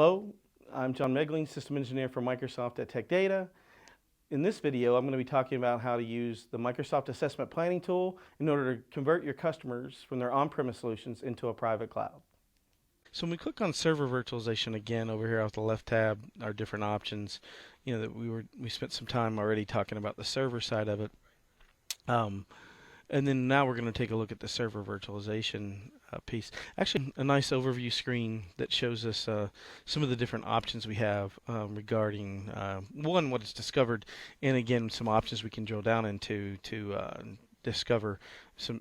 Hello, I'm John Megling, System Engineer for Microsoft at Tech Data. In this video, I'm going to be talking about how to use the Microsoft Assessment Planning tool in order to convert your customers from their on-premise solutions into a private cloud. So when we click on server virtualization again over here off the left tab, our different options, that we spent some time already talking about the server side of it. And then now we're going to take a look at the server virtualization piece. Actually, a nice overview screen that shows us some of the different options we have regarding, one, what is discovered, and again, some options we can drill down into to discover some,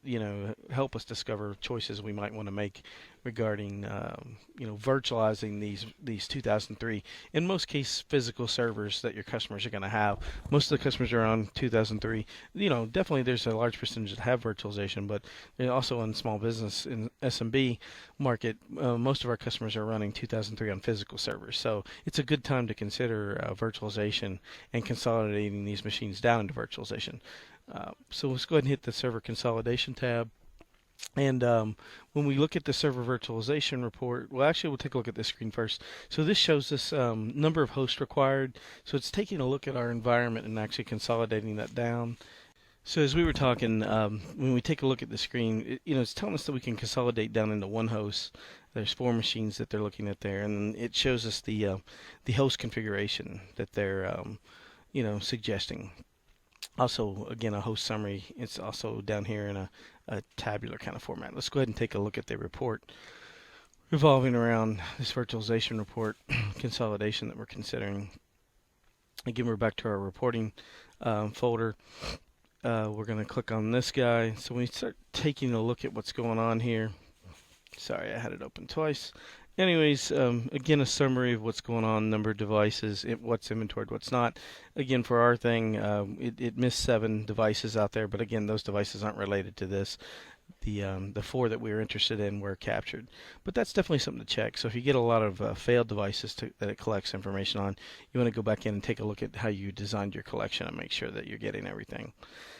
help us discover choices we might want to make regarding, virtualizing these 2003, in most cases, physical servers that your customers are going to have. Most of the customers are on 2003. Definitely there's a large percentage that have virtualization, but also in small business, in SMB market, most of our customers are running 2003 on physical servers. So it's a good time to consider virtualization and consolidating these machines down into virtualization. So let's go ahead and hit the server consolidation tab. And when we look at the server virtualization report, well, actually, we'll take a look at this screen first. So this shows us number of hosts required. So it's taking a look at our environment and actually consolidating that down. So as we were talking, when we take a look at the screen, it's telling us that we can consolidate down into one host. There's 4 machines that they're looking at there, and it shows us the host configuration that they're suggesting. Also, again, a host summary. It's also down here in a tabular kind of format. Let's go ahead and take a look at the report revolving around this virtualization report consolidation that we're considering. Again, we're back to our reporting folder. We're going to click on this guy. So when we start taking a look at what's going on here, sorry, I had it open twice. Anyways, again, a summary of what's going on, number of devices, what's inventoried, what's not. Again, for our thing, it missed 7 devices out there, but again, those devices aren't related to this. The 4 that we were interested in were captured. But that's definitely something to check. So if you get a lot of failed devices that it collects information on, you want to go back in and take a look at how you designed your collection and make sure that you're getting everything.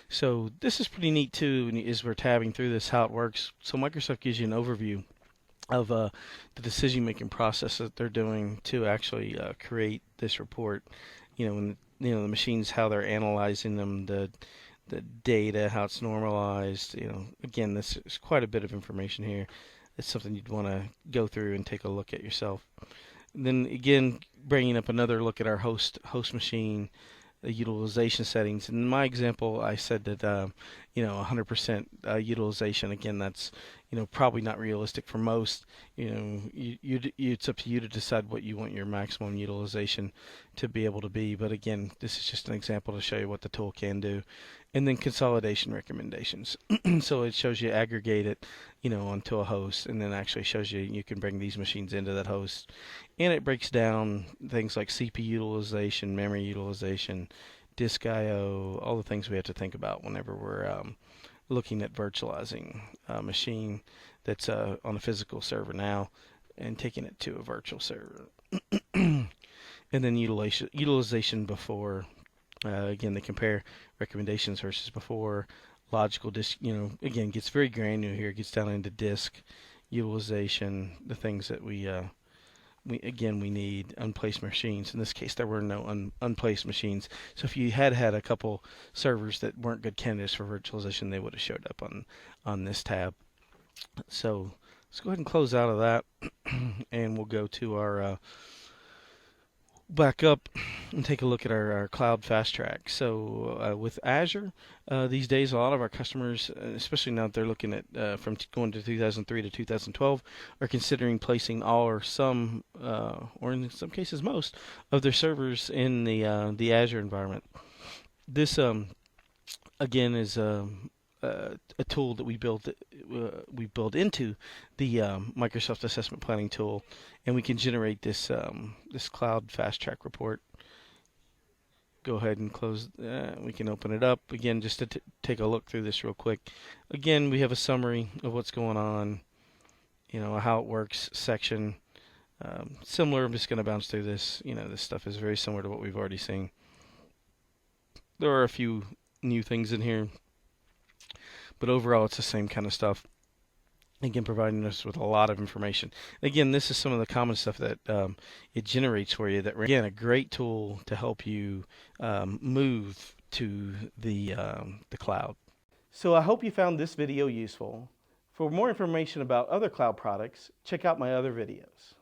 So this is pretty neat too, as we're tabbing through this, how it works. So Microsoft gives you an overview of the decision-making process that they're doing to actually create this report. When the machines, how they're analyzing them, the data, how it's normalized. Again, this is quite a bit of information here. It's something you'd want to go through and take a look at yourself. And then again, bringing up another look at our host machine, the utilization settings. In my example, I said that 100% utilization. Again, that's probably not realistic for most. It's up to you to decide what you want your maximum utilization to be able to be. But again, this is just an example to show you what the tool can do. And then consolidation recommendations. So it shows you aggregate it, onto a host, and then actually shows you can bring these machines into that host. And it breaks down things like CPU utilization, memory utilization, disk I/O, all the things we have to think about whenever we're looking at virtualizing a machine that's on a physical server now and taking it to a virtual server. And then utilization before. Again, they compare recommendations versus before. Logical disk, again, gets very granular here. It gets down into disk utilization, the things that we need. Unplaced machines. In this case, there were no unplaced machines. So if you had a couple servers that weren't good candidates for virtualization, they would have showed up on this tab. So let's go ahead and close out of that, and we'll go to our back up and take a look at our cloud fast track. So with Azure, these days a lot of our customers, especially now that they're looking at from going to 2003 to 2012, are considering placing all or some, or in some cases most, of their servers in the Azure environment. This again is a tool that we built into the Microsoft Assessment Planning tool, and we can generate this cloud fast track report. Go ahead and close. We can open it up again just to take a look through this real quick. Again, we have a summary of what's going on, how it works section. Similar. I'm just going to bounce through this. This stuff is very similar to what we've already seen. There are a few new things in here, but overall it's the same kind of stuff. Again, providing us with a lot of information. Again, this is some of the common stuff that it generates for you. That, again, a great tool to help you move to the cloud. So I hope you found this video useful. For more information about other cloud products, check out my other videos.